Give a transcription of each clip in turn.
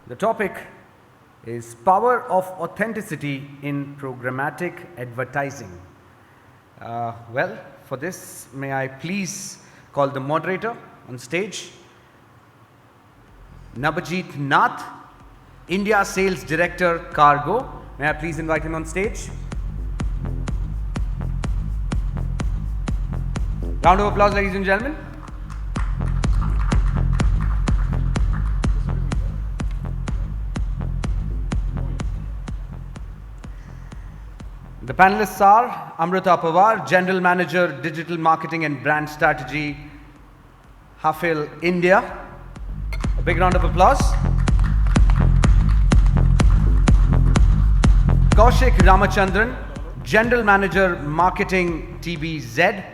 The topic is power of authenticity in programmatic advertising. For this, may I please call the moderator on stage, Nabajit Nath, India Sales Director, Kargo. May I please invite him on stage? Round of applause, ladies and gentlemen. The panelists are Amruta Pawar, General Manager, Digital Marketing and Brand Strategy, Hafele, India. A big round of applause. Kaushik Ramachandran, General Manager, Marketing, TBZ.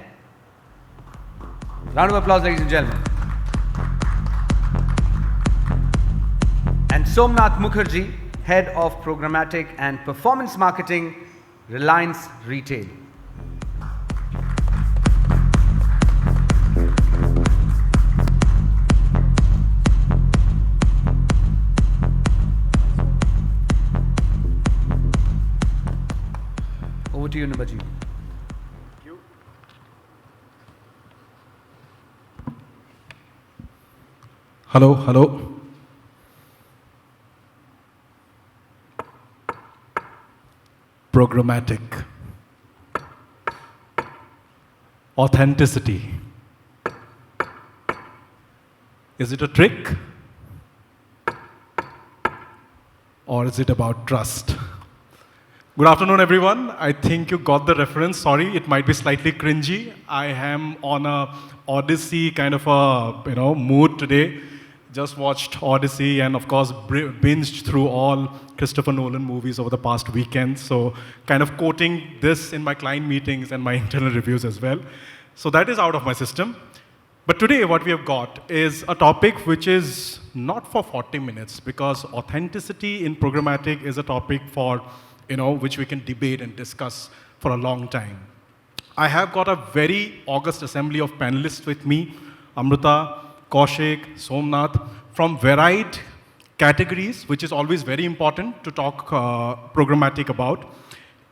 Round of applause, ladies and gentlemen. And Somnath Mukherjee, Head of Programmatic and Performance Marketing, Reliance Retail. Over to you, Nabajit. Hello. Programmatic. Authenticity. Is it a trick? Or is it about trust? Good afternoon, everyone. I think you got the reference. Sorry, it might be slightly cringy. I am on a Odyssey kind of a mood today. Just watched Odyssey and of course binged through all Christopher Nolan movies over the past weekend. So kind of quoting this in my client meetings and my internal reviews as well. So that is out of my system. But today what we have got is a topic which is not for 40 minutes because authenticity in programmatic is a topic for, which we can debate and discuss for a long time. I have got a very august assembly of panelists with me, Amruta, Kaushik, Somnath, from varied categories, which is always very important to talk programmatic about.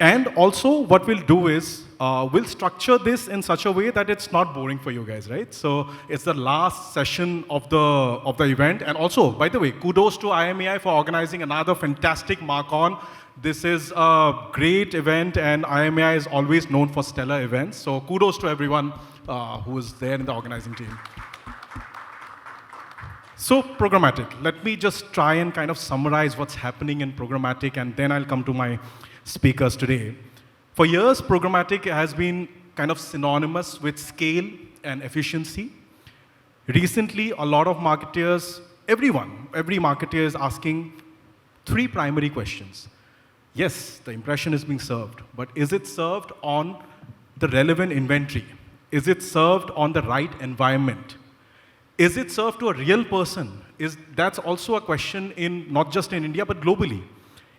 And also what we'll do is, we'll structure this in such a way that it's not boring for you guys, right? So it's the last session of the event. And also, by the way, kudos to IMEI for organizing another fantastic mark-on. This is a great event and IMEI is always known for stellar events. So kudos to everyone who is there in the organizing team. So programmatic, let me just try and kind of summarize what's happening in programmatic and then I'll come to my speakers today. For years, programmatic has been kind of synonymous with scale and efficiency. Recently, a lot of marketers, every marketer is asking three primary questions. Yes, the impression is being served, but is it served on the relevant inventory? Is it served on the right environment? Is it served to a real person? That's also a question not just in India, but globally.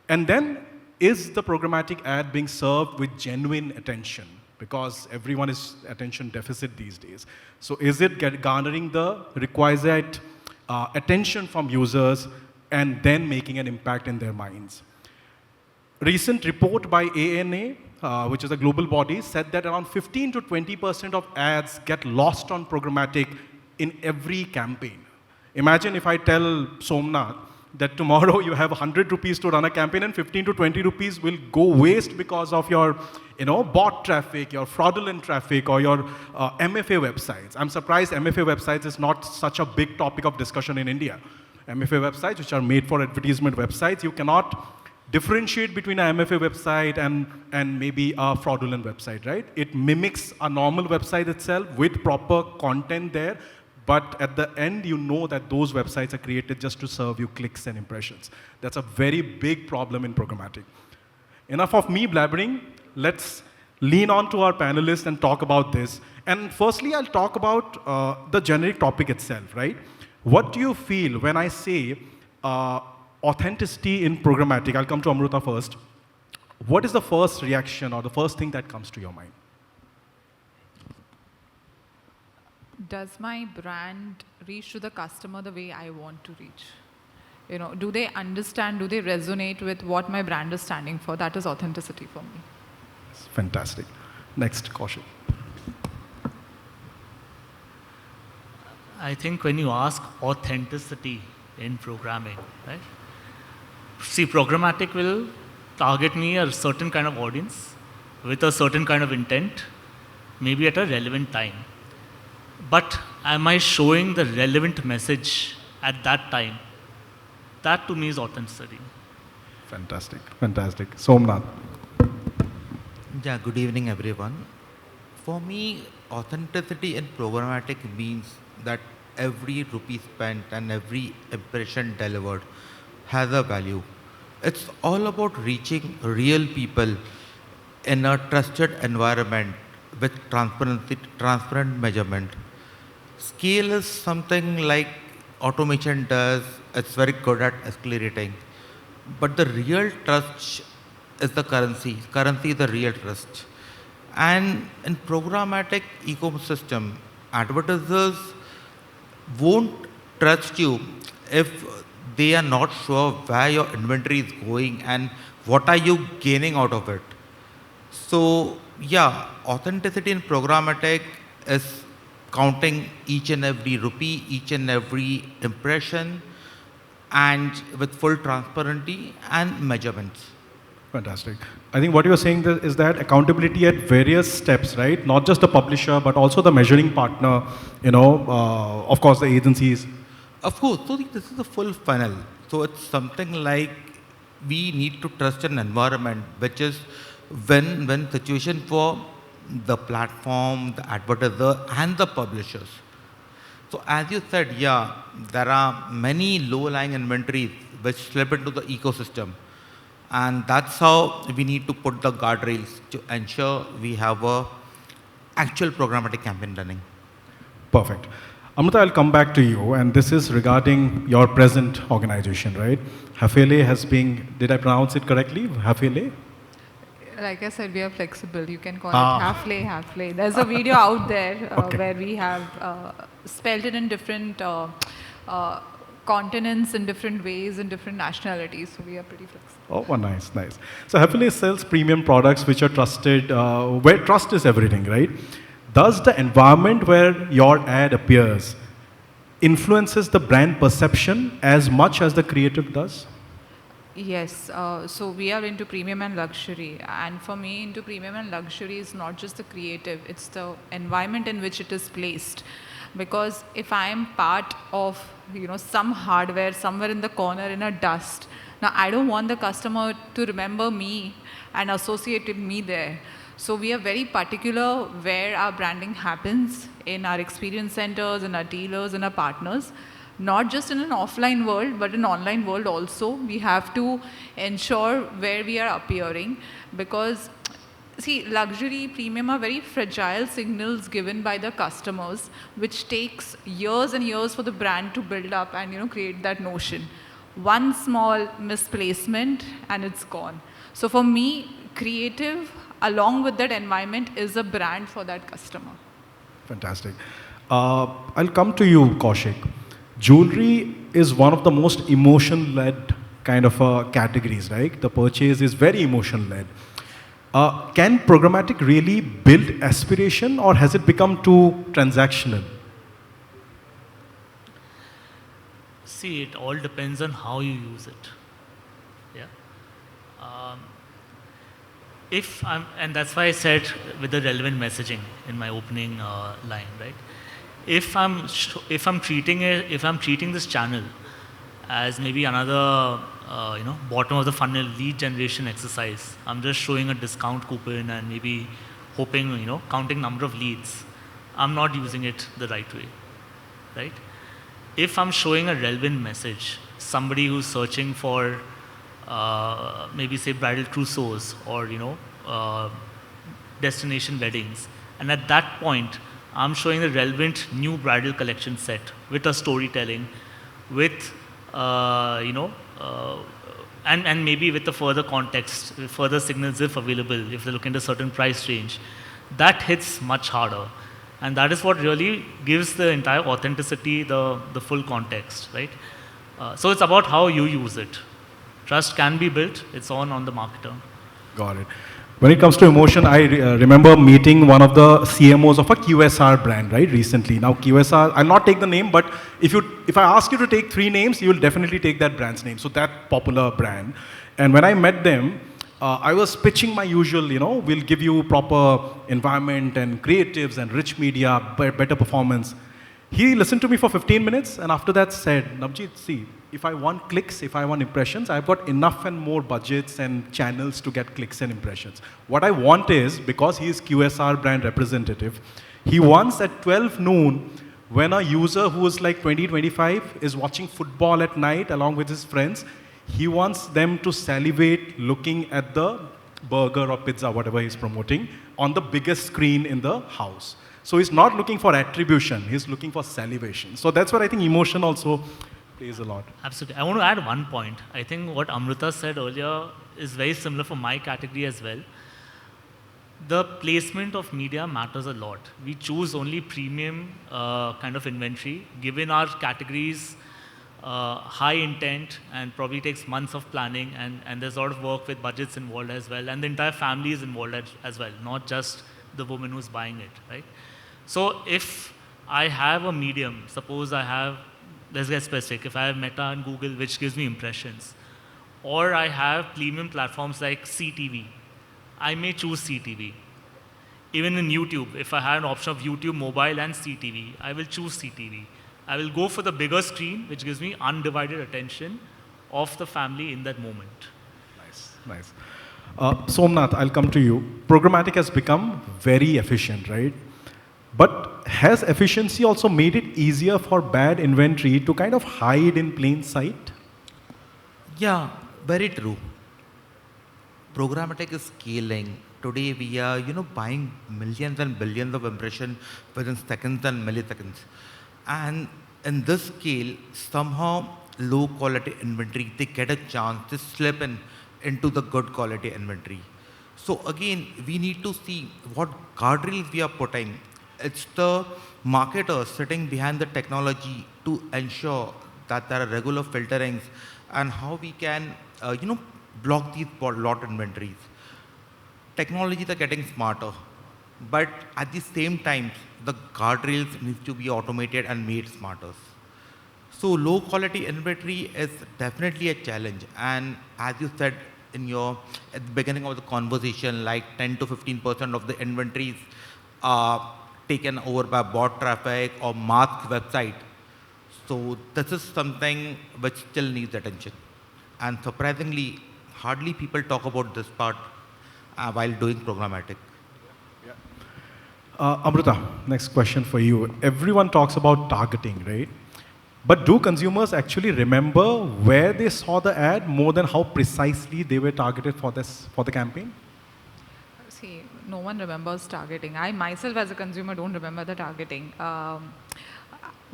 And then, is the programmatic ad being served with genuine attention? Because everyone is attention deficit these days. So is it garnering the requisite attention from users and then making an impact in their minds? Recent report by ANA, which is a global body, said that around 15 to 20% of ads get lost on programmatic in every campaign. Imagine if I tell Somnath that tomorrow you have 100 rupees to run a campaign and 15 to 20 rupees will go waste because of your bot traffic, your fraudulent traffic, or your MFA websites. I'm surprised MFA websites is not such a big topic of discussion in India. MFA websites, which are made for advertisement websites, you cannot differentiate between an MFA website and maybe a fraudulent website, right? It mimics a normal website itself with proper content there, but at the end, you know that those websites are created just to serve you clicks and impressions. That's a very big problem in programmatic. Enough of me blabbering. Let's lean on to our panelists and talk about this. And firstly, I'll talk about the generic topic itself, right? What do you feel when I say authenticity in programmatic? I'll come to Amruta first. What is the first reaction or the first thing that comes to your mind? Does my brand reach to the customer the way I want to reach? do they understand, do they resonate with what my brand is standing for? That is authenticity for me. Fantastic. Next, Kaushik. I think when you ask authenticity in programming, right? See, programmatic will target me a certain kind of audience with a certain kind of intent, maybe at a relevant time. But am I showing the relevant message at that time? That to me is authenticity. Fantastic, fantastic. Somnath. Yeah, good evening, everyone. For me, authenticity in programmatic means that every rupee spent and every impression delivered has a value. It's all about reaching real people in a trusted environment with transparent measurement. Scale is something like automation does. It's very good at accelerating. But the real trust is the currency. Currency is the real trust. And in programmatic ecosystem, advertisers won't trust you if they are not sure where your inventory is going and what are you gaining out of it. So yeah, authenticity in programmatic is counting each and every rupee, each and every impression, and with full transparency and measurements. Fantastic. I think what you're saying is that accountability at various steps, right? Not just the publisher, but also the measuring partner, of course, the agencies. Of course, so this is a full funnel. So it's something like we need to trust an environment, which is when situation for the platform, the advertiser, and the publishers. So as you said, yeah, there are many low-lying inventories which slip into the ecosystem. And that's how we need to put the guardrails to ensure we have a actual programmatic campaign running. Perfect. Amruta, I'll come back to you, and this is regarding your present organization, right? Hafele has been, did I pronounce it correctly? Hafele? Like I said, we are flexible. You can call it Hafele. There's a video out there where we have spelled it in different continents, in different ways, in different nationalities. So we are pretty flexible. Oh, nice, nice. So Hafele sells premium products which are trusted, where trust is everything, right? Does the environment where your ad appears influences the brand perception as much as the creative does? Yes, so we are into premium and luxury, and for me, into premium and luxury is not just the creative, it's the environment in which it is placed. Because if I am part of, some hardware somewhere in the corner in a dust, now I don't want the customer to remember me and associate with me there. So we are very particular where our branding happens in our experience centers, in our dealers, in our partners. Not just in an offline world, but in online world also. We have to ensure where we are appearing, because see, luxury, premium are very fragile signals given by the customers, which takes years and years for the brand to build up and create that notion. One small misplacement and it's gone. So for me, creative along with that environment is a brand for that customer. Fantastic. I'll come to you, Kaushik. Jewelry is one of the most emotion-led kind of categories, right? The purchase is very emotion-led. Can programmatic really build aspiration, or has it become too transactional? See, it all depends on how you use it. Yeah. And that's why I said with the relevant messaging in my opening line, right? If I'm treating this channel as maybe another bottom of the funnel lead generation exercise, I'm just showing a discount coupon and maybe hoping counting number of leads, I'm not using it the right way, right? If I'm showing a relevant message, somebody who's searching for maybe say bridal trousseaus or destination weddings, and at that point I'm showing the relevant new bridal collection set with a storytelling, with and maybe with the further context, further signals if available, if they look into a certain price range, that hits much harder. And that is what really gives the entire authenticity the full context, right? So it's about how you use it. Trust can be built, it's on the marketer. Got it. When it comes to emotion, I remember meeting one of the CMOs of a QSR brand, right, recently. Now QSR, I'll not take the name, but if I ask you to take 3 names, you will definitely take that brand's name. So that popular brand. And when I met them, I was pitching my usual, we'll give you proper environment and creatives and rich media, better performance. He listened to me for 15 minutes and after that said, Nabajit, see, if I want clicks, if I want impressions, I've got enough and more budgets and channels to get clicks and impressions. What I want is, because he is QSR brand representative, he wants at 12 noon, when a user who is like 20, 25 is watching football at night along with his friends, he wants them to salivate looking at the burger or pizza, whatever he's promoting, on the biggest screen in the house. So he's not looking for attribution, he's looking for salivation. So that's what I think emotion also plays a lot. Absolutely. I want to add one point. I think what Amruta said earlier is very similar for my category as well. The placement of media matters a lot. We choose only premium kind of inventory, given our categories, high intent, and probably takes months of planning, and there's a lot of work with budgets involved as well, and the entire family is involved as well, not just the woman who's buying it, right? So if I have a medium, suppose I have, let's get specific, if I have Meta and Google, which gives me impressions, or I have premium platforms like CTV, I may choose CTV. Even in YouTube, if I have an option of YouTube mobile and CTV, I will choose CTV. I will go for the bigger screen, which gives me undivided attention of the family in that moment. Nice. Somnath, I'll come to you. Programmatic has become very efficient, right? But has efficiency also made it easier for bad inventory to kind of hide in plain sight? Yeah, very true. Programmatic is scaling. Today we are, buying millions and billions of impressions within seconds and milliseconds. And in this scale, somehow low quality inventory, they get a chance to slip into the good quality inventory. So again, we need to see what guardrails we are putting. It's the marketers sitting behind the technology to ensure that there are regular filterings and how we can, block these lot inventories. Technologies are getting smarter, but at the same time, the guardrails need to be automated and made smarter. So low quality inventory is definitely a challenge. And as you said at the beginning of the conversation, like 10 to 15% of the inventories are taken over by bot traffic or masked website. So this is something which still needs attention. And surprisingly, hardly people talk about this part while doing programmatic. Amruta, next question for you. Everyone talks about targeting, right? But do consumers actually remember where they saw the ad more than how precisely they were targeted for the campaign? See, no one remembers targeting. I myself as a consumer don't remember the targeting.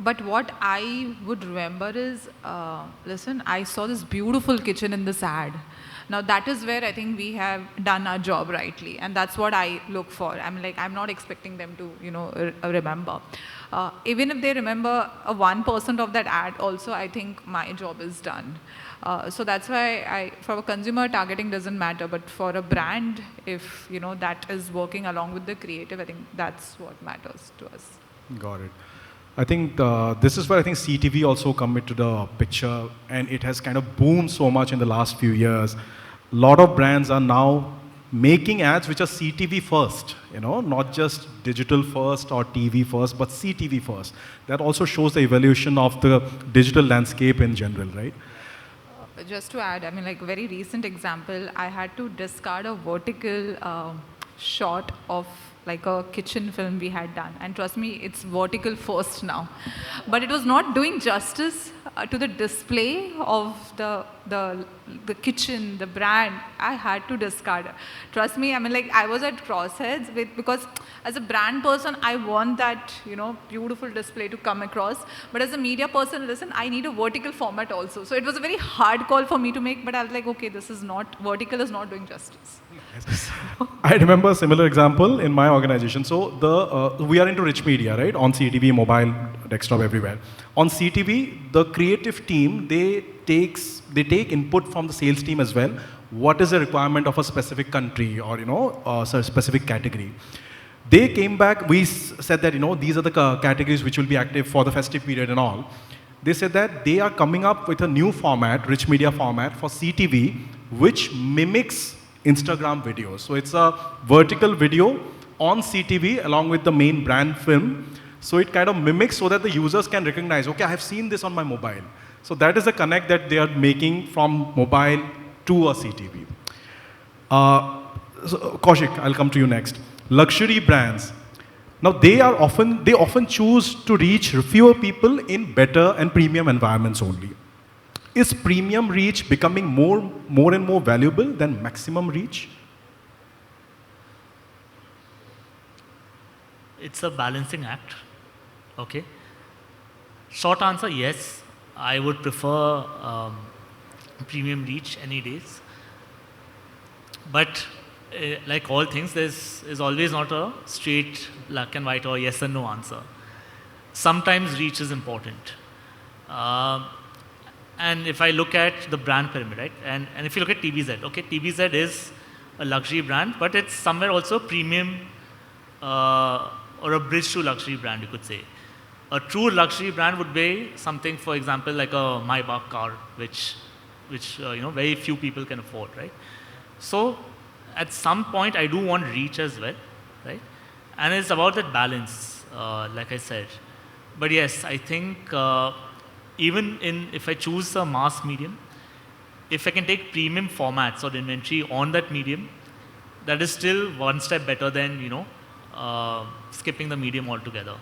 But what I would remember is, listen, I saw this beautiful kitchen in this ad. Now that is where I think we have done our job rightly, and that's what I look for. I'm not expecting them to, remember. Even if they remember 1% of that ad also, I think my job is done. So that's why for a consumer, targeting doesn't matter, but for a brand, if that is working along with the creative, I think that's what matters to us. Got it. I think this is where I think CTV also come into the picture, and it has kind of boomed so much in the last few years. A lot of brands are now making ads which are CTV first, not just digital first or TV first, but CTV first. That also shows the evolution of the digital landscape in general, right? Just to add, very recent example, I had to discard a vertical shot of like a kitchen film we had done, and trust me, it's vertical first now, but it was not doing justice to the display of the kitchen, the brand. I had to discard it. Trust me, I was at crossheads because as a brand person, I want that beautiful display to come across, but as a media person, listen, I need a vertical format also. So it was a very hard call for me to make, but I was like, okay, vertical is not doing justice. I remember a similar example in my organization. So we are into rich media, right? On CTV, mobile, desktop, everywhere. On CTV, the creative team, they take input from the sales team as well. What is the requirement of a specific country or, a specific category? They came back, we said that, these are the categories which will be active for the festive period and all. They said that they are coming up with a new format, rich media format for CTV, which mimics Instagram videos. So it's a vertical video on CTV along with the main brand film. So it kind of mimics so that the users can recognize, okay, I have seen this on my mobile. So that is the connect that they are making from mobile to a CTV. So Kaushik, I'll come to you next. Luxury brands. Now they often choose to reach fewer people in better and premium environments only. Is premium reach becoming more and more valuable than maximum reach? It's a balancing act. Okay. Short answer, yes. I would prefer premium reach any days. But like all things, is always not a straight black and white or yes and no answer. Sometimes reach is important. And if I look at the brand pyramid, right, and if you look at TVZ, okay, TVZ is a luxury brand, but it's somewhere also premium or a bridge to luxury brand, you could say. A true luxury brand would be something, for example, like a Maybach car, which very few people can afford, right? So at some point, I do want reach as well, right? And it's about that balance, like I said. But yes, I think if I choose a mass medium, if I can take premium formats or inventory on that medium, that is still one step better than, skipping the medium altogether.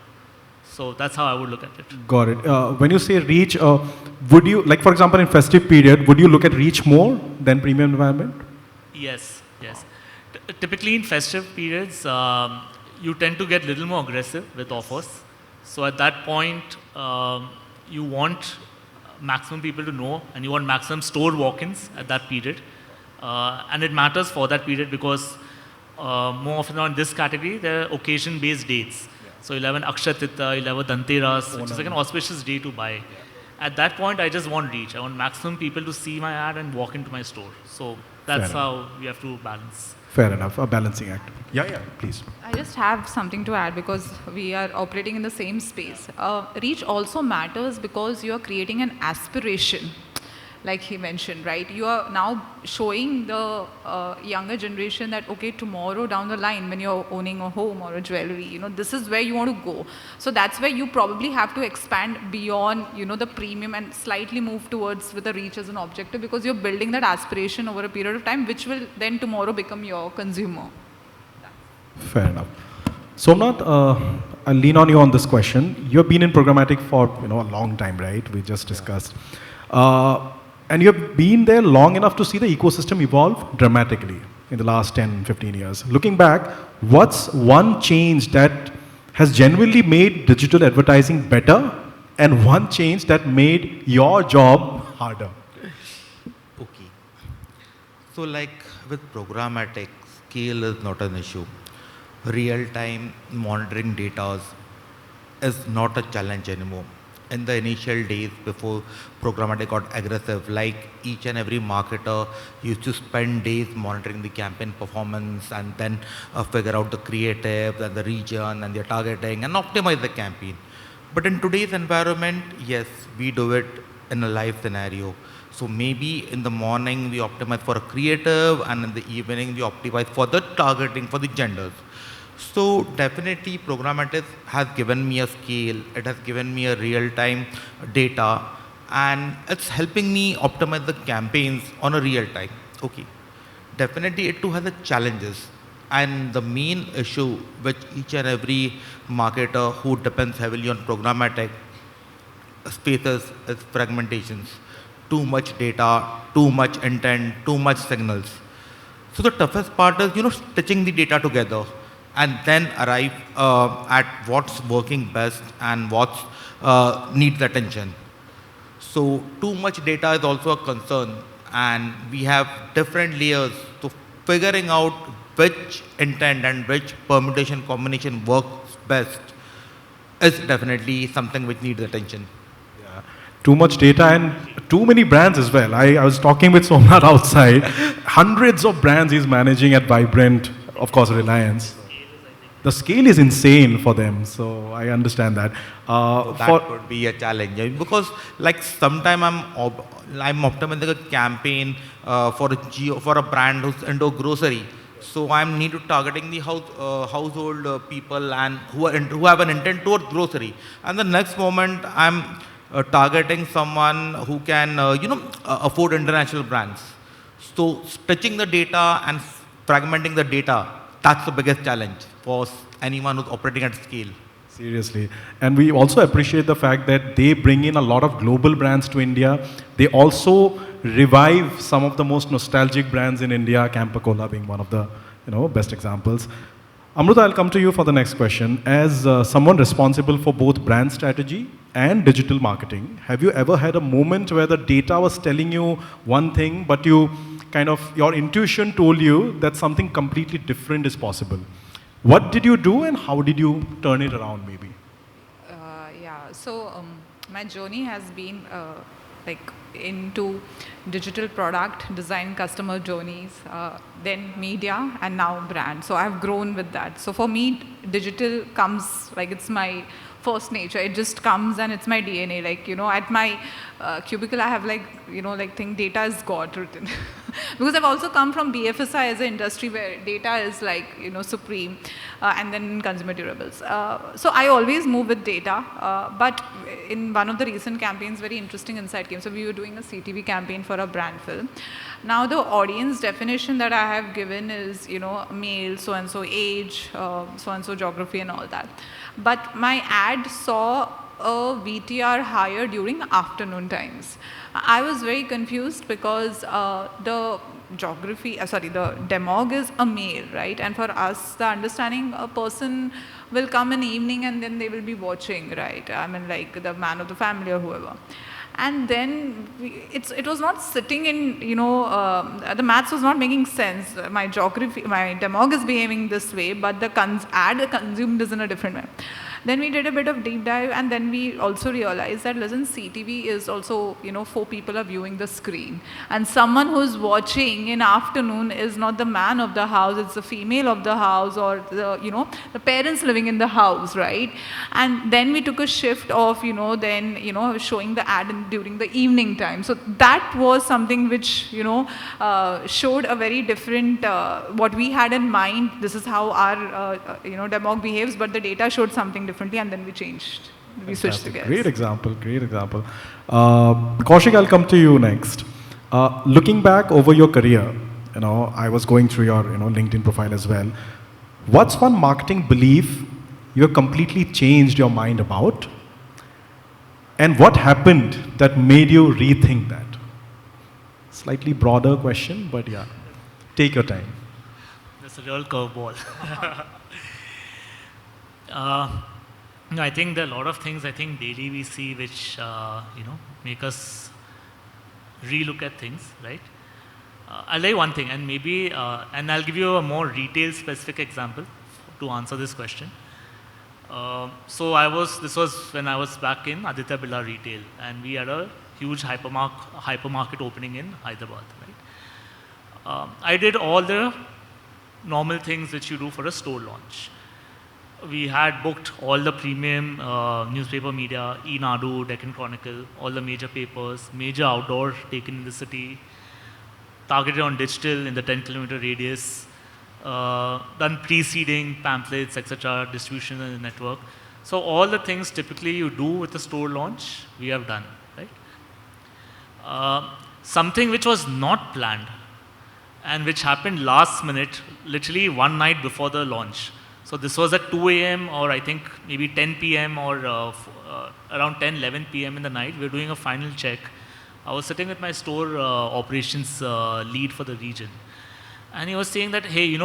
So that's how I would look at it. Got it. When you say reach, would you, like for example in festive period, would you look at reach more than premium environment? Yes. Typically in festive periods, you tend to get a little more aggressive with offers. So at that point, you want maximum people to know and you want maximum store walk-ins at that period. And it matters for that period because more often on this category, there are occasion-based dates. Yeah. So you'll have an Akshatita, you'll have a Dhanteras, which is like an auspicious day to buy. Yeah. At that point, I just want reach. I want maximum people to see my ad and walk into my store. So that's how we have to balance. Fair enough, a balancing act. Yeah, please. I just have something to add because we are operating in the same space. Reach also matters because you are creating an aspiration, like he mentioned, right? You are now showing the younger generation that, okay, tomorrow down the line when you're owning a home or a jewelry, this is where you want to go. So that's where you probably have to expand beyond, the premium and slightly move towards with the reach as an objective because you're building that aspiration over a period of time, which will then tomorrow become your consumer. Fair enough. Somnath, I'll lean on you on this question. You've been in programmatic for a long time, right? We just discussed. And you've been there long enough to see the ecosystem evolve dramatically in the last 10, 15 years. Looking back, what's one change that has genuinely made digital advertising better and one change that made your job harder? Okay. So like with programmatic, scale is not an issue. Real-time monitoring data is not a challenge anymore. In the initial days before programmatic got aggressive, like each and every marketer used to spend days monitoring the campaign performance and then figure out the creative and the region and their targeting and optimize the campaign. But in today's environment, yes, we do it in a live scenario. So maybe in the morning we optimize for a creative and in the evening we optimize for the targeting for the genders. So definitely programmatic has given me a scale, it has given me a real-time data and it's helping me optimize the campaigns on a real time. Okay. Definitely it too has its challenges and the main issue which each and every marketer who depends heavily on programmatic faces is fragmentations. Too much data, too much intent, too much signals. So the toughest part is, stitching the data together and then arrive at what's working best and what needs attention. So too much data is also a concern and we have different layers to figuring out which intent and which permutation combination works best. is definitely something which needs attention. Yeah. Too much data and too many brands as well. I was talking with Somnath outside. Hundreds of brands he's managing at Vibrant, of course, Reliance. The scale is insane for them, so I understand that. So that could be a challenge, because like sometime I'm optimizing a campaign for a brand who's into grocery. So I'm need to targeting the household people and who have an intent towards grocery. And the next moment I'm targeting someone who can afford international brands. So stretching the data and fragmenting the data, that's the biggest challenge for anyone who's operating at scale. Seriously. And we also appreciate the fact that they bring in a lot of global brands to India. They also revive some of the most nostalgic brands in India, Campa Cola being one of the best examples. Amruta, I'll come to you for the next question. As someone responsible for both brand strategy and digital marketing, have you ever had a moment where the data was telling you one thing, but your intuition told you that something completely different is possible? What did you do and how did you turn it around maybe? Yeah, so my journey has been into digital product design, customer journeys, then media, and now brand. So I've grown with that. So for me, digital comes like it's my first nature. It just comes and it's my DNA. Like, at my cubicle, I have think data is God written. Because I've also come from BFSI as an industry where data is supreme, and then consumer durables. So I always move with data, but in one of the recent campaigns, very interesting insight came. So we were doing a CTV campaign for a brand film. Now the audience definition that I have given is, male, so-and-so age, so-and-so geography and all that. But my ad saw a VTR higher during afternoon times. I was very confused because the demog is a male, right? And for us, the understanding a person will come in evening and then they will be watching, right? I mean, like the man of the family or whoever. And then it was not sitting in, the maths was not making sense. My demog is behaving this way, but the ad consumed is in a different way. Then we did a bit of deep dive, and then we also realized that, listen, CTV is also, 4 people are viewing the screen. And someone who's watching in afternoon is not the man of the house, it's the female of the house or the parents living in the house, right? And then we took a shift of, showing the ad during the evening time. So that was something which, showed a very different, what we had in mind, this is how our, demog behaves, but the data showed something differently, and then we changed. We switched the gears. Great example, great example. Kaushik, I'll come to you next. Looking back over your career, I was going through your LinkedIn profile as well. What's one marketing belief you have completely changed your mind about? And what happened that made you rethink that? Slightly broader question, but yeah, take your time. That's a real curveball. I think there are a lot of things daily we see which make us relook at things, right? I'll tell you one thing, and maybe and I'll give you a more retail specific example to answer this question. This was when I was back in Aditya Birla Retail, and we had a huge hypermarket opening in Hyderabad, right? I did all the normal things which you do for a store launch. We had booked all the premium newspaper media, E-Nadu, Deccan Chronicle, all the major papers, major outdoor taken in the city, targeted on digital in the 10-kilometer radius, done pre-seeding, pamphlets, etc., distribution in the network. So all the things typically you do with a store launch, we have done, right? Something which was not planned and which happened last minute, literally one night before the launch. So this was at 2 a.m. or I think maybe 10 p.m. or around 10, 11 p.m. in the night. We were doing a final check. I was sitting with my store operations lead for the region. And he was saying that, hey,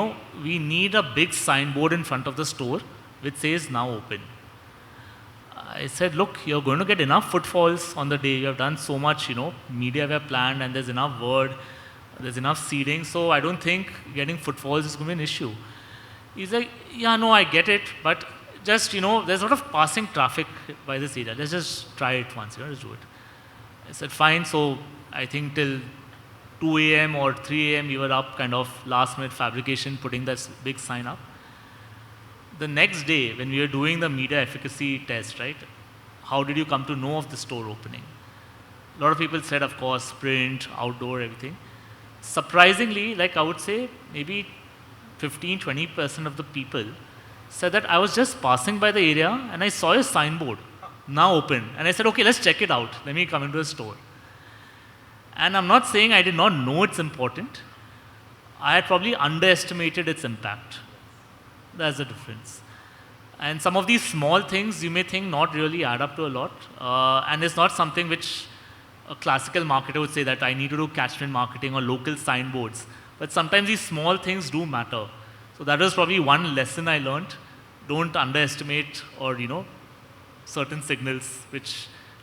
we need a big signboard in front of the store which says now open. I said, look, you're going to get enough footfalls on the day. You have done so much, media we have planned, and there's enough word, there's enough seeding. So I don't think getting footfalls is going to be an issue. He's like, yeah, no, I get it, but just, there's a lot of passing traffic by this area. Let's just try it once, just do it. I said, fine. So I think till 2 a.m. or 3 a.m. we were up kind of last minute fabrication, putting that big sign up. The next day, when we were doing the media efficacy test, right, how did you come to know of the store opening? A lot of people said, of course, print, outdoor, everything. Surprisingly, like I would say, maybe 15-20% of the people said that I was just passing by the area and I saw a signboard, now open. And I said, okay, let's check it out. Let me come into the store. And I'm not saying I did not know it's important. I had probably underestimated its impact. That's the difference. And some of these small things you may think not really add up to a lot. And it's not something which a classical marketer would say that I need to do catchment marketing or local signboards. But sometimes these small things do matter. So that was probably one lesson I learned. Don't underestimate or, certain signals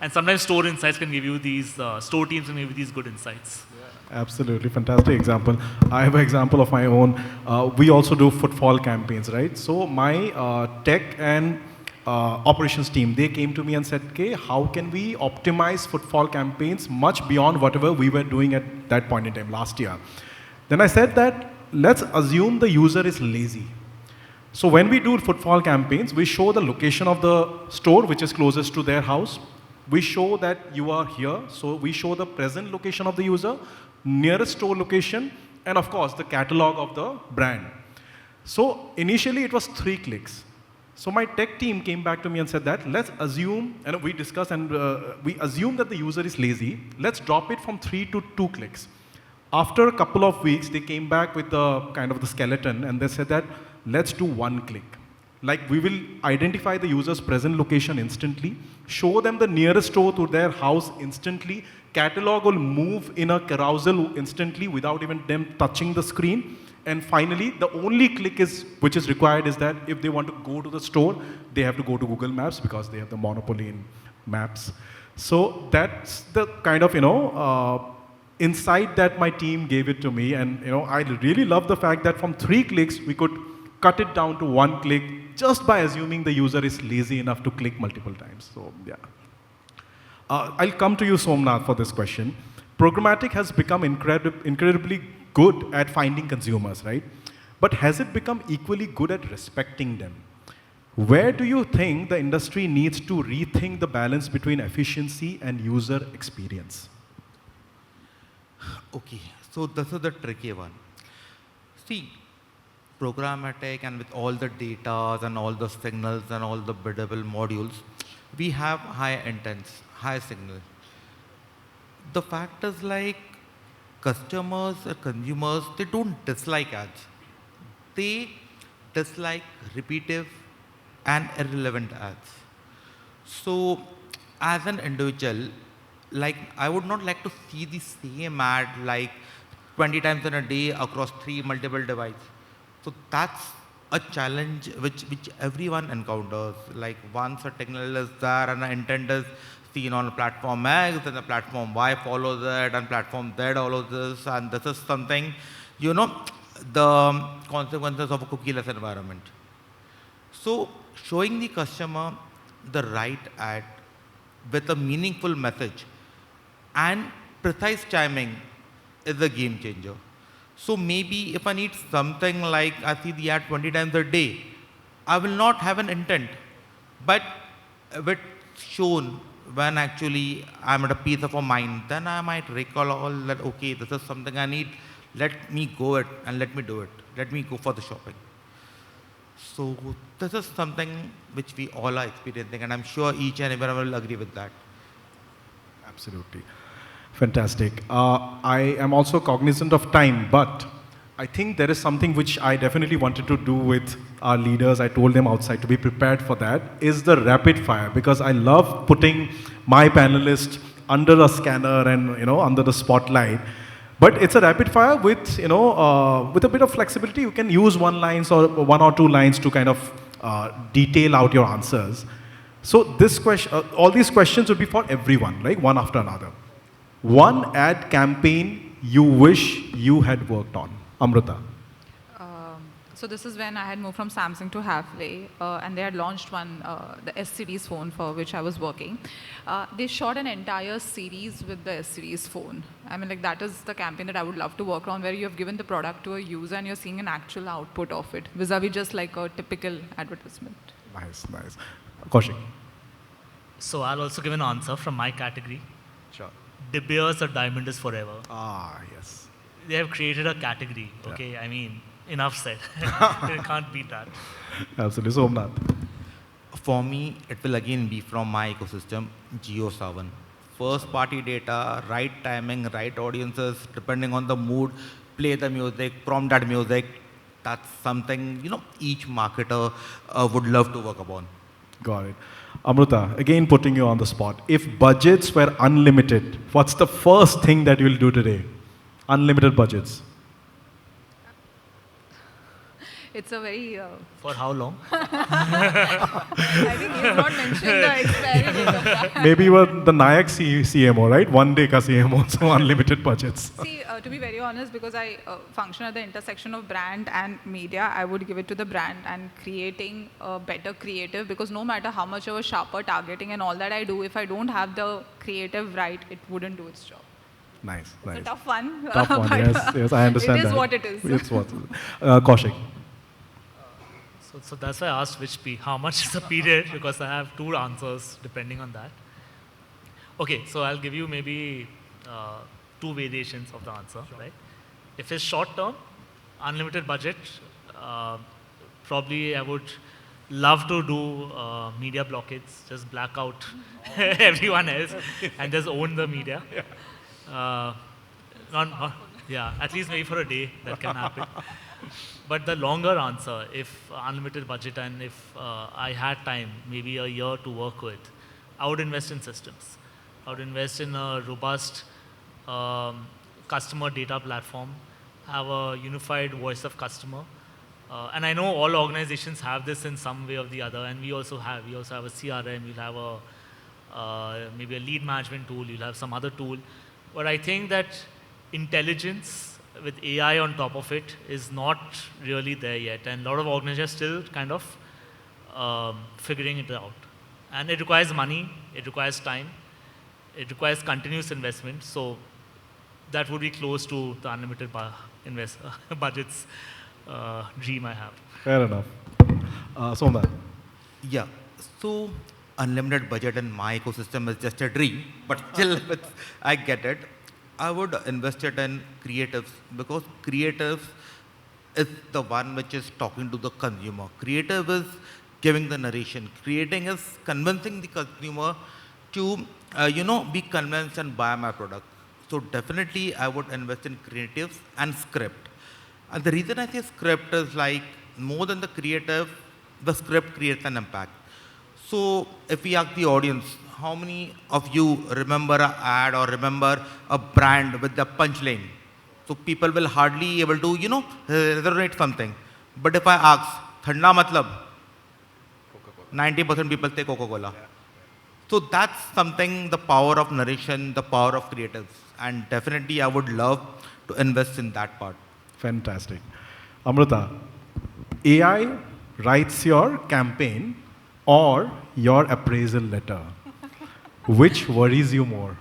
and sometimes store insights can give you these, store teams can give you these good insights. Absolutely, fantastic example. I have an example of my own. We also do footfall campaigns, right? So my tech and operations team, they came to me and said, okay, how can we optimize footfall campaigns much beyond whatever we were doing at that point in time last year? Then I said that let's assume the user is lazy. So when we do footfall campaigns, we show the location of the store which is closest to their house. We show that you are here. So we show the present location of the user, nearest store location, and of course the catalog of the brand. So initially it was 3 clicks. So my tech team came back to me and said that let's assume, and we discussed and we assume that the user is lazy. Let's drop it from 3 to 2 clicks. After a couple of weeks, they came back with the kind of the skeleton and they said that let's do 1 click. Like we will identify the user's present location instantly, show them the nearest store to their house instantly, catalog will move in a carousel instantly without even them touching the screen. And finally, the only click which is required is that if they want to go to the store, they have to go to Google Maps because they have the monopoly in maps. So that's the kind of, insight that my team gave it to me. And, I really love the fact that from 3 clicks, we could cut it down to 1 click just by assuming the user is lazy enough to click multiple times. So, yeah. I'll come to you, Somnath, for this question. Programmatic has become incredibly good at finding consumers, right? But has it become equally good at respecting them? Where do you think the industry needs to rethink the balance between efficiency and user experience? Okay, so this is the tricky one. See, programmatic and with all the data and all the signals and all the biddable modules, we have high intents, high signal. The fact is like customers or consumers, they don't dislike ads. They dislike repetitive and irrelevant ads. So as an individual, like I would not like to see the same ad like 20 times in a day across 3 multiple devices. So that's a challenge which everyone encounters. Like once a signal is there and the intent is seen on platform X, then the platform Y follows it and platform Z follows this, and this is something, the consequences of a cookieless environment. So showing the customer the right ad with a meaningful message and precise timing is a game changer. So maybe if I need something like I see the ad 20 times a day, I will not have an intent. But if it's shown when actually I'm at a peace of a mind, then I might recall all that, okay, this is something I need. Let me go it and let me do it. Let me go for the shopping. So this is something which we all are experiencing, and I'm sure each and everyone will agree with that. Absolutely. Fantastic. I am also cognizant of time, but I think there is something which I definitely wanted to do with our leaders. I told them outside to be prepared for that, is the rapid fire, because I love putting my panelists under a scanner and, under the spotlight. But it's a rapid fire with, with a bit of flexibility. You can use 1 or 2 lines to kind of detail out your answers. So this question, all these questions would be for everyone, like one after another. 1 ad campaign you wish you had worked on. Amruta. So this is when I had moved from Samsung to Hafele, and they had launched the S series phone for which I was working. They shot an entire series with the S series phone. I mean, like that is the campaign that I would love to work on, where you have given the product to a user and you're seeing an actual output of it, vis-a-vis just like a typical advertisement. Nice, nice. Kaushik. So I'll also give an answer from my category. Sure. De Beers or Diamond is forever. Ah, yes. They have created a category, okay? Yeah. I mean, enough said. They can't beat that. Absolutely. Somnath. For me, it will again be from my ecosystem, Geo7. First party data, right timing, right audiences, depending on the mood, play the music, prompt that music. That's something, each marketer would love to work upon. Got it. Amruta, again putting you on the spot. If budgets were unlimited, what's the first thing that you'll do today? Unlimited budgets. It's a very... For how long? I think he's not mentioned the experiment of that. Maybe you were the Nayak CMO, right? One day ka CMO, so unlimited budgets. See, to be very honest, because I function at the intersection of brand and media, I would give it to the brand and creating a better creative, because no matter how much of a sharper targeting and all that I do, if I don't have the creative right, it wouldn't do its job. Nice, nice. It's a tough one. Tough one, but, yes, I understand it is that. what it is. It's what. Kaushik. So that's why I asked how much is the period, because I have two answers depending on that. Okay, so I'll give you maybe two variations of the answer, right? If it's short term, unlimited budget, probably I would love to do media blockades, just black out everyone else and just own the media. Yeah, at least maybe for a day that can happen. But the longer answer, if unlimited budget and if I had time, maybe a year to work with, I would invest in systems. I would invest in a robust customer data platform, have a unified voice of customer. And I know all organizations have this in some way or the other, and we also have. We also have a CRM, we'll have maybe a lead management tool, you'll have some other tool. But I think that intelligence with AI on top of it is not really there yet. And a lot of organizations are still kind of figuring it out. And it requires money, it requires time, it requires continuous investment. So that would be close to the unlimited budgets dream I have. Fair enough. Somnath. Yeah. So unlimited budget in my ecosystem is just a dream, but still, I get it. I would invest it in creatives, because creative is the one which is talking to the consumer. Creative is giving the narration. Creating is convincing the consumer to, be convinced and buy my product. So definitely I would invest in creatives and script. And the reason I say script is like more than the creative, the script creates an impact. So if we ask the audience, how many of you remember an ad or remember a brand with the punchline? So people will hardly able to, resonate something. But if I ask, Thanda matlab, 90% people say Coca-Cola. Yeah. So that's something, the power of narration, the power of creatives. And definitely I would love to invest in that part. Fantastic. Amruta, AI writes your campaign or your appraisal letter. Which worries you more?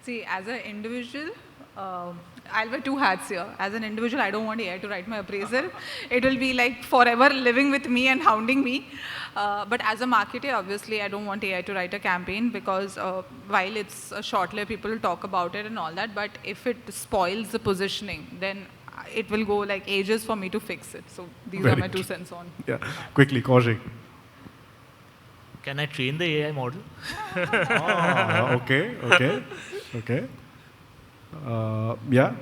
See, as an individual, I'll wear two hats here. As an individual, I don't want AI to write my appraisal. It will be like forever living with me and hounding me. But as a marketer, obviously, I don't want AI to write a campaign, because while it's a short-lived, people will talk about it and all that. But if it spoils the positioning, then it will go like ages for me to fix it. So these are my 2 cents on. Yeah, quickly, Kaushik. Can I train the AI model? Okay. Yeah.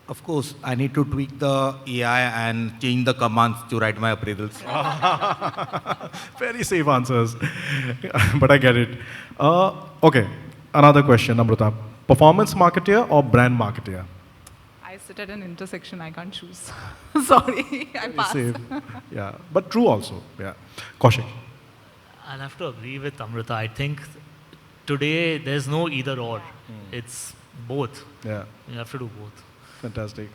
Of course, I need to tweak the AI and change the commands to write my appraisals. Very safe answers, but I get it. Okay, another question, Amruta. Performance marketer or brand marketer? I sit at an intersection, I can't choose. Sorry, I pass. Safe. Yeah, but true also. Yeah. Kaushik. I'll have to agree with Amruta. I think today there's no either or. It's both. Yeah. You have to do both. Fantastic.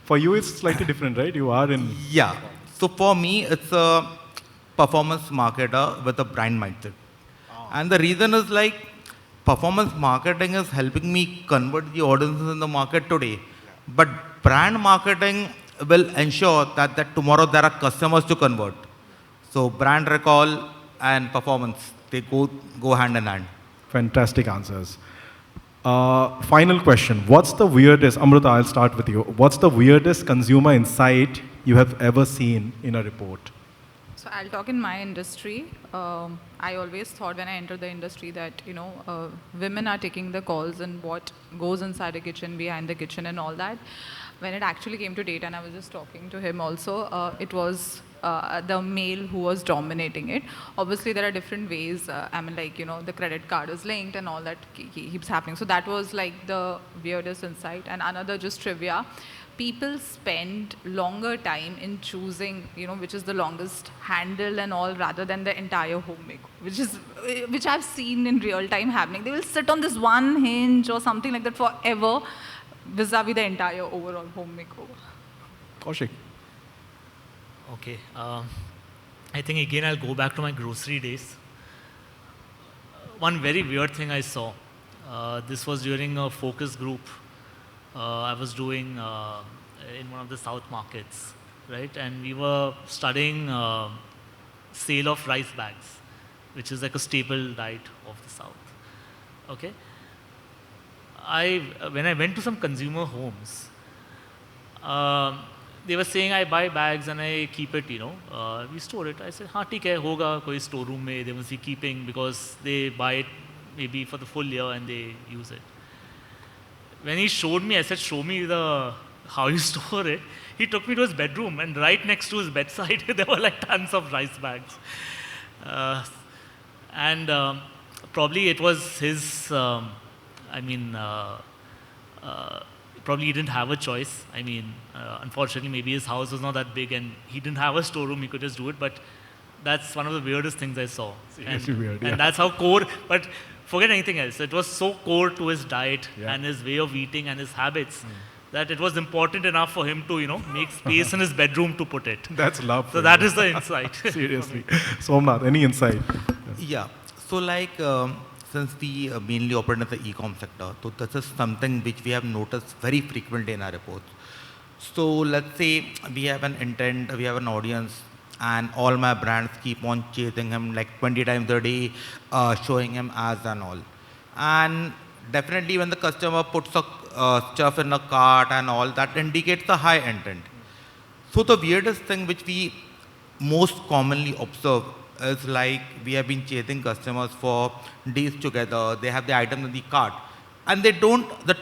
For you, it's slightly different, right? You are in... Yeah. So for me, it's a performance marketer with a brand mindset. And the reason is like performance marketing is helping me convert the audiences in the market today. But brand marketing will ensure that tomorrow there are customers to convert. So brand recall and performance, they go hand in hand. Fantastic answers. Final question. What's the weirdest, Amruta, I'll start with you. What's the weirdest consumer insight you have ever seen in a report? So I'll talk in my industry. I always thought when I entered the industry that, women are taking the calls and what goes inside the kitchen, behind the kitchen and all that. When it actually came to data, and I was just talking to him also, it was the male who was dominating it. Obviously, there are different ways. The credit card is linked and all that keeps happening. So that was like the weirdest insight. And another just trivia. People spend longer time in choosing, which is the longest handle and all, rather than the entire home makeover, which I've seen in real time happening. They will sit on this one hinge or something like that forever, vis-a-vis the entire overall home makeover. Kaushik. Okay. I think again I'll go back to my grocery days. One very weird thing I saw. This was during a focus group I was doing in one of the south markets, right? And we were studying sale of rice bags, which is like a staple diet of the south. Okay. When I went to some consumer homes, they were saying I buy bags and I keep it, we store it. I said, हाँ ठीक है होगा कोई store room में, they must be keeping because they buy it maybe for the full year and they use it. When he showed me, I said, show me how you store it. He took me to his bedroom and right next to his bedside there were like tons of rice bags. Probably it was his, probably he didn't have a choice. Unfortunately, maybe his house was not that big and he didn't have a storeroom, he could just do it. But that's one of the weirdest things I saw. Seriously weird, yeah. And that's how core, but forget anything else. It was so core to his diet and his way of eating and his habits that it was important enough for him to, make space in his bedroom to put it. That's love. So that is the insight. Seriously. Somnath, any insight? Yeah. So like, since we mainly operate in the e-com sector, so this is something which we have noticed very frequently in our reports. So let's say we have an intent, we have an audience, and all my brands keep on chasing him like 20 times a day, showing him ads and all. And definitely when the customer puts stuff in a cart and all, that indicates the high intent. So the weirdest thing which we most commonly observe is like we have been chasing customers for days together, they have the item in the cart, and the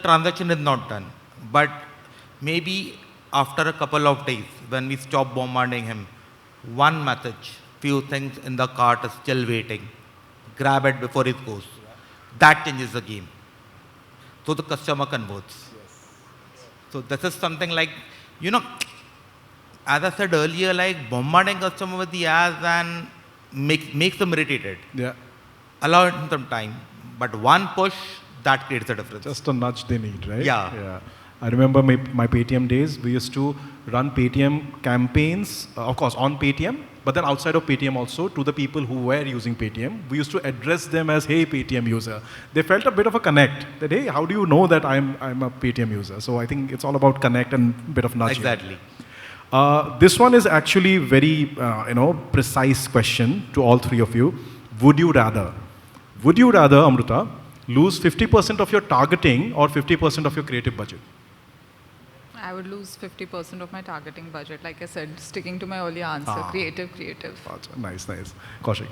transaction is not done. But maybe after a couple of days, when we stop bombarding him, one message, few things in the cart is still waiting. Grab it before it goes. That changes the game. So the customer converts. So this is something like, as I said earlier, like bombarding customer with the ads and makes them irritated. Yeah. Allow them some time. But one push, that creates a difference. Just a nudge they need, right? Yeah. I remember my Paytm days. We used to run Paytm campaigns, of course, on Paytm, but then outside of Paytm also to the people who were using Paytm. We used to address them as, hey, Paytm user. They felt a bit of a connect that, hey, how do you know that I'm a Paytm user? So I think it's all about connect and a bit of nudging. Exactly. This one is actually very, precise question to all three of you. Would you rather, Amruta, lose 50% of your targeting or 50% of your creative budget? I would lose 50% of my targeting budget. Like I said, sticking to my earlier answer, creative. Nice. Kaushik?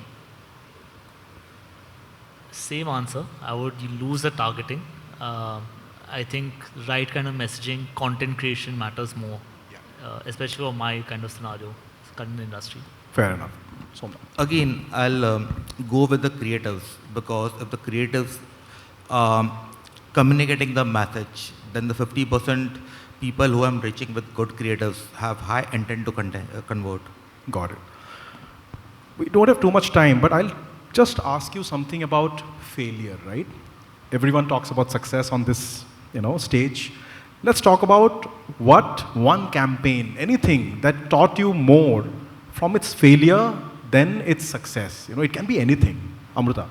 Same answer. I would lose the targeting. I think right kind of messaging, content creation matters more, especially for my kind of scenario, current industry. Fair enough. Somnath. Again, I'll go with the creatives, because if the creatives communicating the message, then the 50% people who I'm reaching with good creatives have high intent to convert. Got it. We don't have too much time, but I'll just ask you something about failure, right? Everyone talks about success on this, stage. Let's talk about what one campaign, anything that taught you more from its failure than its success. You know, it can be anything. Amruta.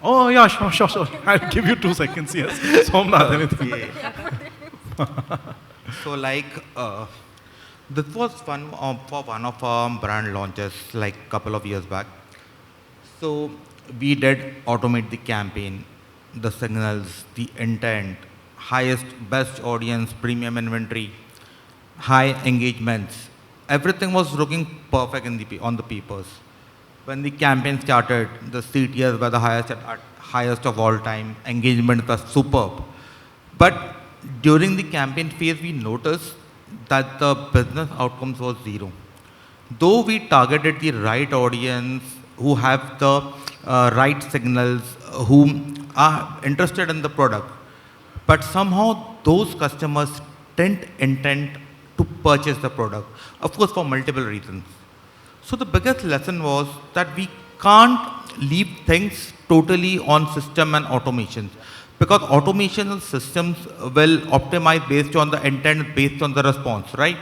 Oh yeah, sure. I'll give you 2 seconds. Yes, Somnath, anything. So like, this was for one of our brand launches like couple of years back. So we did automate the campaign, the signals, the intent, highest, best audience, premium inventory, high engagements. Everything was looking perfect on the papers. When the campaign started, the CTRs were the highest of all time. Engagement was superb. But during the campaign phase, we noticed that the business outcomes was zero. Though we targeted the right audience, who have the right signals, who are interested in the product, but somehow those customers didn't intend to purchase the product, of course for multiple reasons. So the biggest lesson was that we can't leave things totally on system and automations, because automation systems will optimize based on the intent, based on the response, right?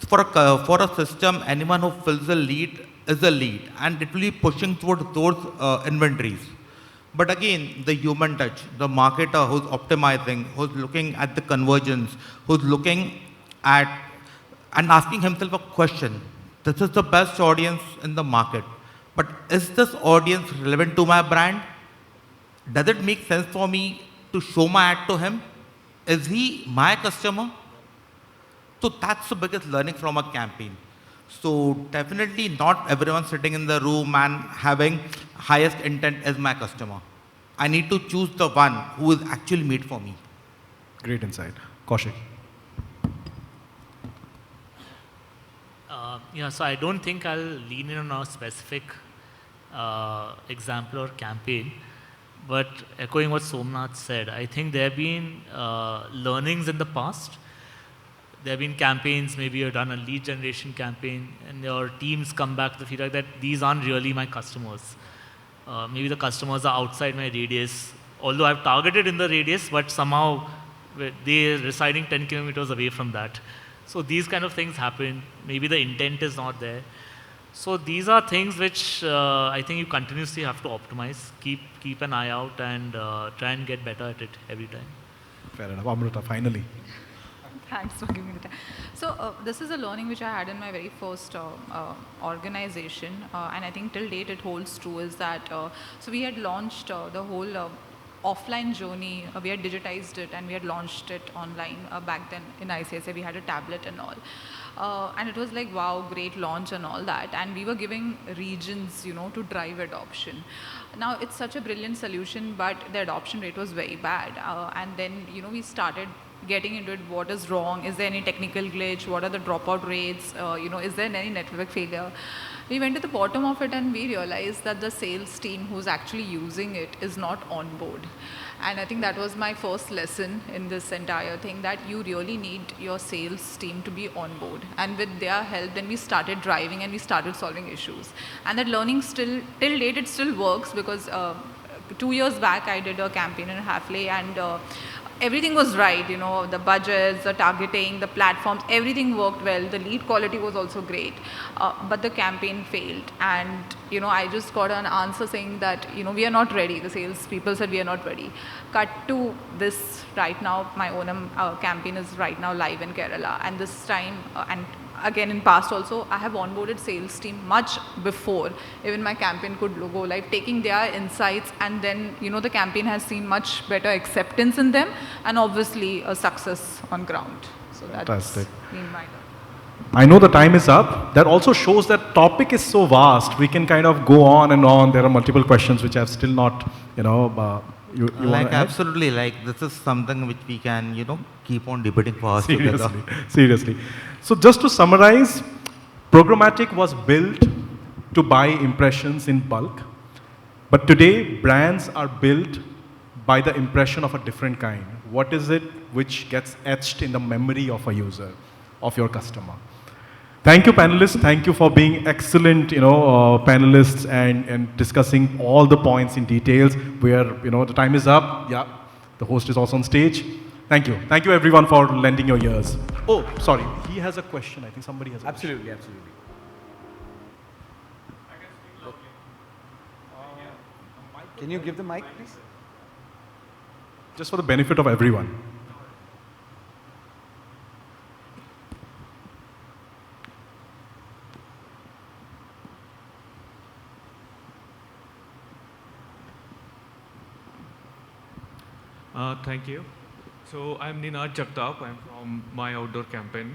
For a system, anyone who fills a lead is a lead, and it will be pushing towards those inventories. But again, the human touch, the marketer who's optimizing, who's looking at the conversions, who's looking at and asking himself a question: this is the best audience in the market, but is this audience relevant to my brand? Does it make sense for me to show my ad to him? Is he my customer? So that's the biggest learning from a campaign. So definitely not everyone sitting in the room and having highest intent as my customer. I need to choose the one who is actually made for me. Great insight. Kaushik. Yeah, so I don't think I'll lean in on a specific example or campaign, but echoing what Somnath said, I think there have been learnings in the past. There have been campaigns, maybe you've done a lead generation campaign and your teams come back to the feedback that these aren't really my customers. Maybe the customers are outside my radius, although I've targeted in the radius, but somehow they're residing 10 kilometers away from that. So these kind of things happen. Maybe the intent is not there. So these are things which I think you continuously have to optimize, keep an eye out and try and get better at it every time. Fair enough. Amruta, finally. Thanks for giving me the time. So this is a learning which I had in my very first organization, and I think till date it holds true, is that so we had launched the whole offline journey. We had digitized it and we had launched it online back then in ICSA. We had a tablet and all. And it was like, wow, great launch and all that. And we were giving regions, to drive adoption. Now, it's such a brilliant solution, but the adoption rate was very bad. And then, we started getting into it. What is wrong? Is there any technical glitch? What are the dropout rates? Is there any network failure? We went to the bottom of it and we realized that the sales team who's actually using it is not on board. And I think that was my first lesson in this entire thing, that you really need your sales team to be on board. And with their help, then we started driving and we started solving issues. And that learning still, till date, it still works, because 2 years back, I did a campaign in Hafele and everything was right, the budgets, the targeting, the platforms, everything worked well. The lead quality was also great, but the campaign failed. And, I just got an answer saying that, we are not ready. The sales people said we are not ready. Cut to this right now, my Onam campaign is right now live in Kerala. And this time, and again in past also, I have onboarded sales team much before even my campaign could go live, taking their insights, and then the campaign has seen much better acceptance in them, and obviously a success on ground. So that's been my learning. I know the time is up. That also shows that topic is so vast. We can kind of go on and on. There are multiple questions which I have still not, you like absolutely, like this is something which we can, keep on debating for us together. Seriously. So just to summarize, programmatic was built to buy impressions in bulk, but today brands are built by the impression of a different kind. What is it which gets etched in the memory of a user, of your customer? Thank you, panelists. Thank you for being excellent, panelists and discussing all the points in details. Where, the time is up. Yeah, the host is also on stage. Thank you. Thank you everyone for lending your ears. Oh, sorry. He has a question. I think somebody has a Absolutely, absolutely. Can you give the mic, please? question. Just for the benefit of everyone. Thank you. So I'm Ninad Jagtap. I'm from My Outdoor Campaign.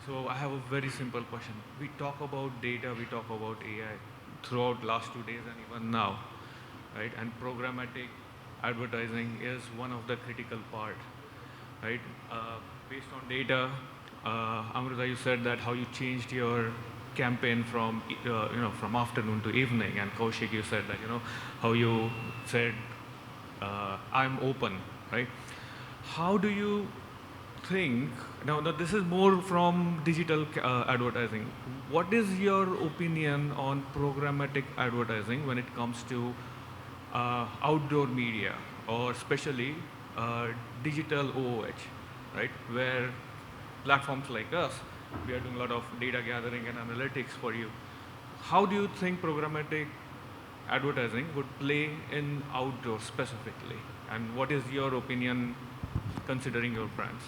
So I have a very simple question. We talk about data, we talk about AI throughout last 2 days and even now, right? And programmatic advertising is one of the critical part, right? Based on data, Amruta, you said that how you changed your campaign from from afternoon to evening, and Kaushik, you said that how you said I'm open, right? How do you think, now this is more from digital advertising, what is your opinion on programmatic advertising when it comes to outdoor media, or especially digital OOH, right? Where platforms like us, we are doing a lot of data gathering and analytics for you. How do you think programmatic advertising would play in outdoor specifically? And what is your opinion considering your brands?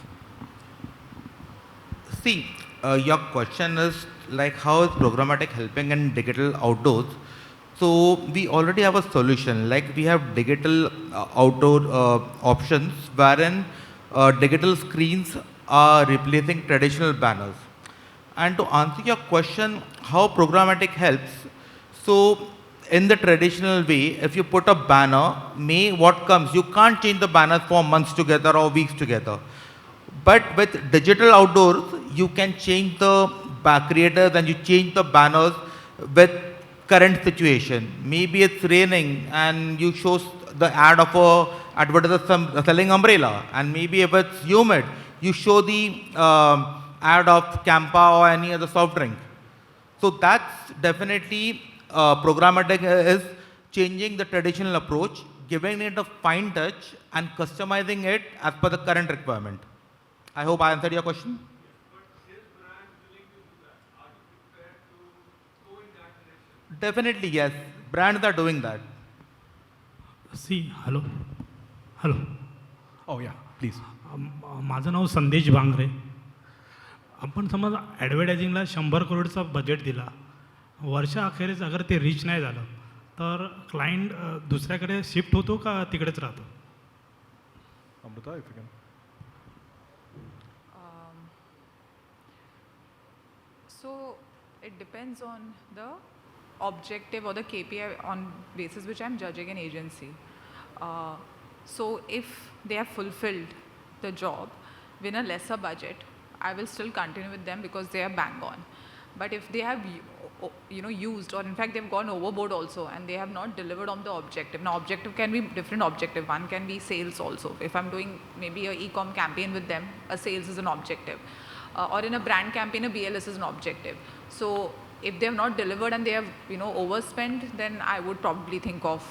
See, your question is like how is programmatic helping in digital outdoors? So we already have a solution. Like we have digital outdoor options wherein digital screens are replacing traditional banners. And to answer your question, how programmatic helps? So in the traditional way, if you put a banner, what comes? You can't change the banners for months together or weeks together. But with digital outdoors, you can change the creators and you change the banners with current situation. Maybe it's raining and you show the ad of a advertiser selling umbrella, and maybe if it's humid, you show the ad of Campa or any other soft drink. So that's definitely programmatic is changing the traditional approach, giving it a fine touch and customizing it as per the current requirement. I hope I answered your question. Definitely, yes. Brands are doing that. See hello hello Oh yeah, please. माझं नाव संदेश भांगरे. आपण समज ॲडव्हर्टायझिंगला 100 करोडचा budget दिला, वर्षाअखेरीस अगर ते reach नाही झालं तर क्लायंट दुसऱ्याकडे शिफ्ट होतो का तिकडेच राहतो? Amruta, if you can. So it depends on the objective or the KPI on basis which I'm judging an agency. So if they have fulfilled the job with a lesser budget, I will still continue with them because they are bang on. But if they have used, or in fact they've gone overboard also and they have not delivered on the objective. Now objective can be different objective. One can be sales also. If I'm doing maybe a e-com campaign with them, a sales is an objective. Or in a brand campaign, a BLS is an objective. So if they have not delivered and they have overspent, then I would probably think of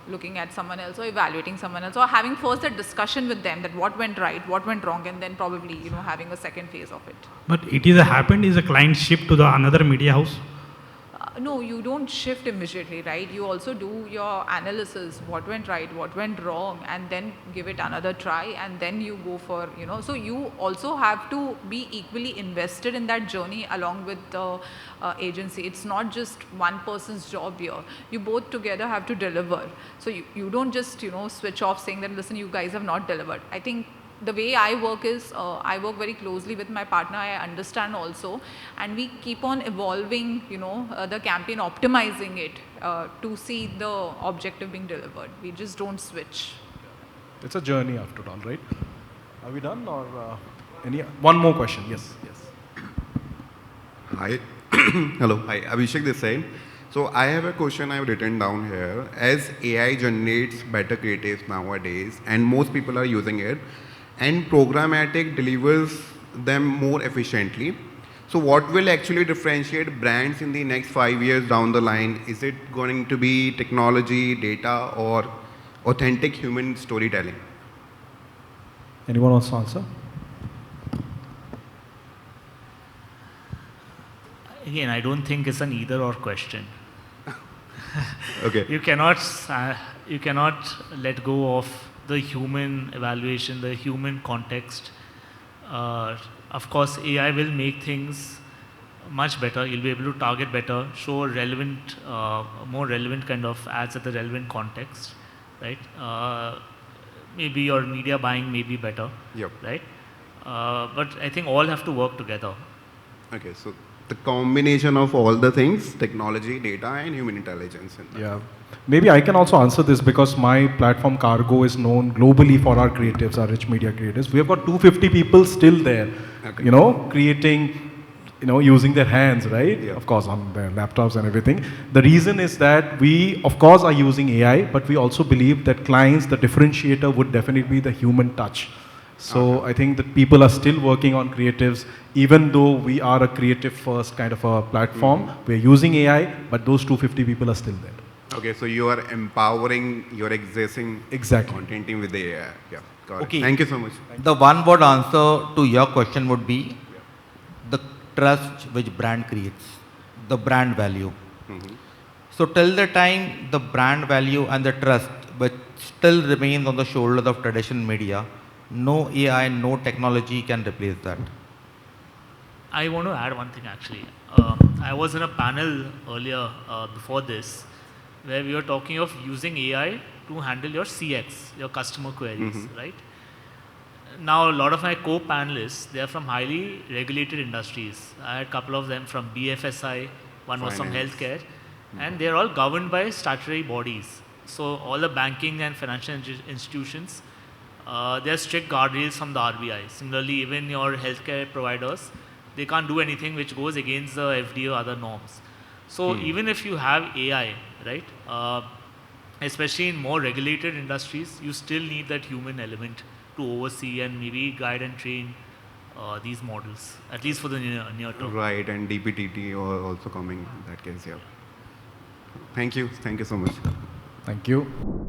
looking at someone else or evaluating someone else, or having first a discussion with them that what went right, what went wrong, and then probably having a second phase of it. But it is happened is a client shift to the another media house. No, you don't shift immediately, right? You also do your analysis, what went right, what went wrong, and then give it another try, and then you go for, so you also have to be equally invested in that journey along with the agency. It's not just one person's job here. You both together have to deliver. So you don't just, switch off saying that, listen, you guys have not delivered. I think the way I work is, I work very closely with my partner, I understand also, and we keep on evolving, the campaign, optimizing it to see the objective being delivered. We just don't switch. It's a journey after all, right? Are we done or one more question? Yes, yes. Hi. Hello. Hi, Abhishek this side. So I have a question I've written down here. As AI generates better creatives nowadays, and most people are using it, and programmatic delivers them more efficiently. So what will actually differentiate brands in the next 5 years down the line? Is it going to be technology, data, or authentic human storytelling? Anyone wants to answer? Again, I don't think it's an either or question. Okay. You cannot let go of the human evaluation, the human context. Of course, AI will make things much better. You'll be able to target better, show relevant, more relevant kind of ads at the relevant context, right? Maybe your media buying may be better, Yep. right? But I think all have to work together. Okay, so the combination of all the things, technology, data, and human intelligence. Yeah. Maybe I can also answer this because my platform Kargo is known globally for our creatives, our rich media creatives. We have got 250 people still there, Okay. Creating, using their hands, right? Yeah. Of course, on their laptops and everything. The reason is that we, of course, are using AI, but we also believe that clients, the differentiator would definitely be the human touch. So I think that people are still working on creatives, even though we are a creative first kind of a platform. We're using AI, but those 250 people are still there. Okay, so you are empowering your existing Exactly. content team with the AI. Yeah, got Okay. it. Thank you so much. The one word answer to your question would be the trust which brand creates, the brand value. So till the time the brand value and the trust which still remains on the shoulders of traditional media, no AI, no technology can replace that. I want to add one thing actually. I was in a panel earlier before this where we were talking of using AI to handle your CX, your customer queries, right? Now, a lot of my co-panelists, they are from highly regulated industries. I had a couple of them from BFSI, one was from Finance. healthcare, and they're all governed by statutory bodies. So, all the banking and financial institutions, there are strict guardrails from the RBI. Similarly, even your healthcare providers, they can't do anything which goes against the FDA or other norms. So, even if you have AI, right, especially in more regulated industries, you still need that human element to oversee and maybe guide and train these models, at least for the near term. Right, and DPTT are also coming in that case, yeah. Thank you so much. Thank you.